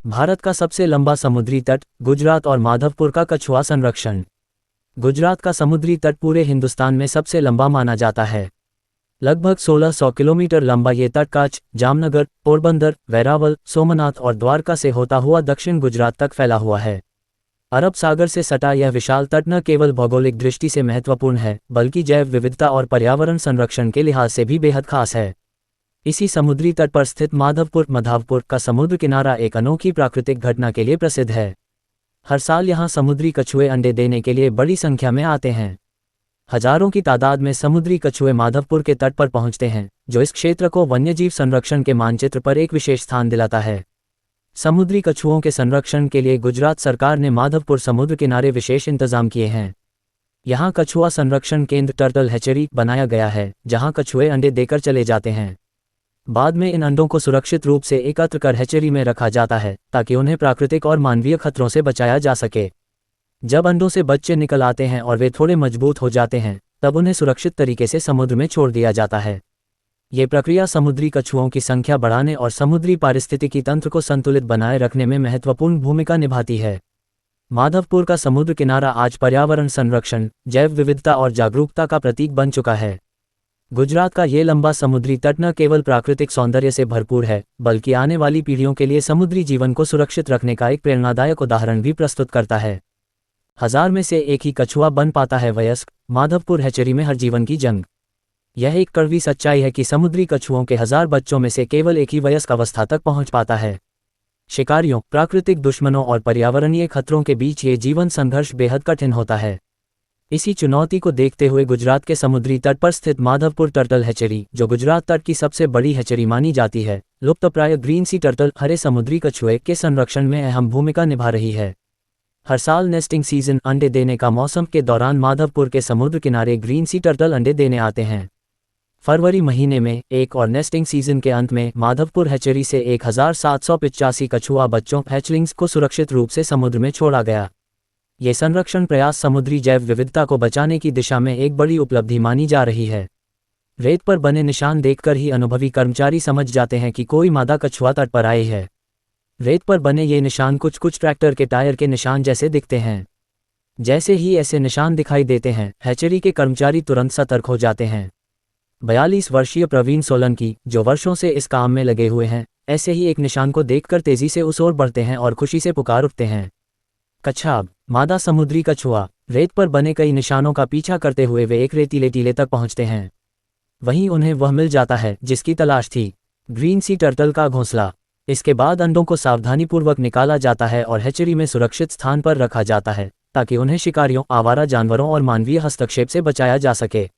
भारत का सबसे लंबा समुद्री तट, गुजरात और माधवपुर का कछुआ संरक्षण। गुजरात का समुद्री तट पूरे हिंदुस्तान में सबसे लंबा माना जाता है। लगभग 1600 किलोमीटर लंबा ये तट कच्छ, जामनगर, पोरबंदर, वेरावल, सोमनाथ और द्वारका से होता हुआ दक्षिण गुजरात तक फैला हुआ है। अरब सागर से सटा यह विशाल तट न केवल भौगोलिक दृष्टि से महत्वपूर्ण है, बल्कि जैव विविधता और पर्यावरण संरक्षण के लिहाज से भी बेहद खास है। इसी समुद्री तट पर स्थित माधवपुर का समुद्र किनारा एक अनोखी प्राकृतिक घटना के लिए प्रसिद्ध है। हर साल यहाँ समुद्री कछुए अंडे देने के लिए बड़ी संख्या में आते हैं। हजारों की तादाद में समुद्री कछुए माधवपुर के तट पर पहुँचते हैं, जो इस क्षेत्र को वन्यजीव संरक्षण के मानचित्र पर एक विशेष स्थान दिलाता है। समुद्री कछुओं के संरक्षण के लिए गुजरात सरकार ने माधवपुर समुद्र किनारे विशेष इंतजाम किए हैं। यहाँ कछुआ संरक्षण केंद्र टर्टल हैचरी बनाया गया है, जहाँ कछुए अंडे देकर चले जाते हैं। बाद में इन अंडों को सुरक्षित रूप से एकत्र कर हैचरी में रखा जाता है, ताकि उन्हें प्राकृतिक और मानवीय खतरों से बचाया जा सके। जब अंडों से बच्चे निकल आते हैं और वे थोड़े मजबूत हो जाते हैं, तब उन्हें सुरक्षित तरीके से समुद्र में छोड़ दिया जाता है। ये प्रक्रिया समुद्री कछुओं की संख्या बढ़ाने और समुद्री पारिस्थितिकी तंत्र को संतुलित बनाए रखने में महत्वपूर्ण भूमिका निभाती है। माधवपुर का समुद्र किनारा आज पर्यावरण संरक्षण, जैव विविधता और जागरूकता का प्रतीक बन चुका है। गुजरात का ये लंबा समुद्री तट न केवल प्राकृतिक सौंदर्य से भरपूर है, बल्कि आने वाली पीढ़ियों के लिए समुद्री जीवन को सुरक्षित रखने का एक प्रेरणादायक उदाहरण भी प्रस्तुत करता है। 1000 में से एक ही कछुआ बन पाता है वयस्क। माधवपुर हैचरी में हर जीवन की जंग। यह एक कड़वी सच्चाई है कि समुद्री कछुओं के 1000 बच्चों में से केवल एक ही वयस्क अवस्था तक पहुंच पाता है। शिकारियों, प्राकृतिक दुश्मनों और पर्यावरणीय खतरों के बीच ये जीवन संघर्ष बेहद कठिन होता है। इसी चुनौती को देखते हुए गुजरात के समुद्री तट पर स्थित माधवपुर टर्टल हैचरी, जो गुजरात तट की सबसे बड़ी हैचरी मानी जाती है, लुप्तप्राय ग्रीन सी टर्टल हरे समुद्री कछुए के संरक्षण में अहम भूमिका निभा रही है। हर साल नेस्टिंग सीजन, अंडे देने का मौसम के दौरान माधवपुर के समुद्र किनारे ग्रीन सी टर्टल अंडे देने आते हैं। फरवरी महीने में एक और नेस्टिंग सीजन के अंत में माधवपुर हैचरी से 1785 कछुआ बच्चों हैचलिंग्स को सुरक्षित रूप से समुद्र में छोड़ा गया। ये संरक्षण प्रयास समुद्री जैव विविधता को बचाने की दिशा में एक बड़ी उपलब्धि मानी जा रही है। रेत पर बने निशान देखकर ही अनुभवी कर्मचारी समझ जाते हैं कि कोई मादा कछुआ तट पर आई है। रेत पर बने ये निशान कुछ ट्रैक्टर के टायर के निशान जैसे दिखते हैं। जैसे ही ऐसे निशान दिखाई देते हैं, हैचरी के कर्मचारी तुरंत सतर्क हो जाते हैं। 42 वर्षीय प्रवीण सोलंकी, जो वर्षों से इस काम में लगे हुए हैं, ऐसे ही एक निशान को देखकर तेजी से उस ओर बढ़ते हैं और खुशी से पुकार उठते हैं, कछाब, मादा समुद्री कछुआ। रेत पर बने कई निशानों का पीछा करते हुए वे एक रेतीले टीले तक पहुंचते हैं। वहीं उन्हें वह मिल जाता है जिसकी तलाश थी, ग्रीन सी टर्टल का घोंसला। इसके बाद अंडों को सावधानीपूर्वक निकाला जाता है और हैचरी में सुरक्षित स्थान पर रखा जाता है, ताकि उन्हें शिकारियों, आवारा जानवरों और मानवीय हस्तक्षेप से बचाया जा सके।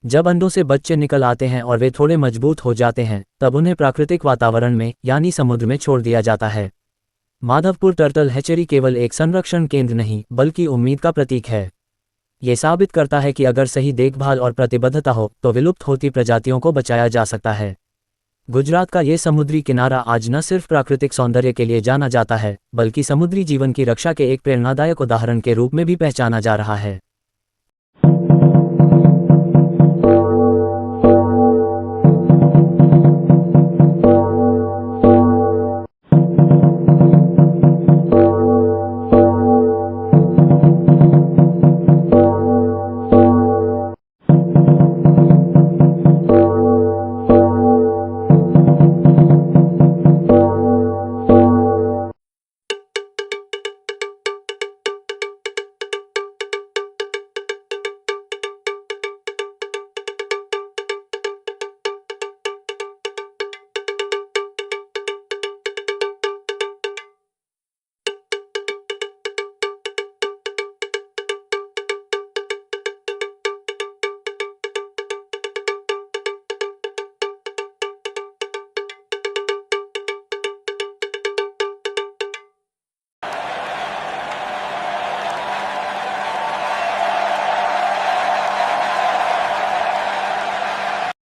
जब अंडों से बच्चे निकल आते हैं और वे थोड़े मजबूत हो जाते हैं, तब उन्हें प्राकृतिक वातावरण में यानी समुद्र में छोड़ दिया जाता है। माधवपुर टर्टल हैचरी केवल एक संरक्षण केंद्र नहीं, बल्कि उम्मीद का प्रतीक है। ये साबित करता है कि अगर सही देखभाल और प्रतिबद्धता हो, तो विलुप्त होती प्रजातियों को बचाया जा सकता है। गुजरात का ये समुद्री किनारा आज न सिर्फ प्राकृतिक सौंदर्य के लिए जाना जाता है, बल्कि समुद्री जीवन की रक्षा के एक प्रेरणादायक उदाहरण के रूप में भी पहचाना जा रहा है।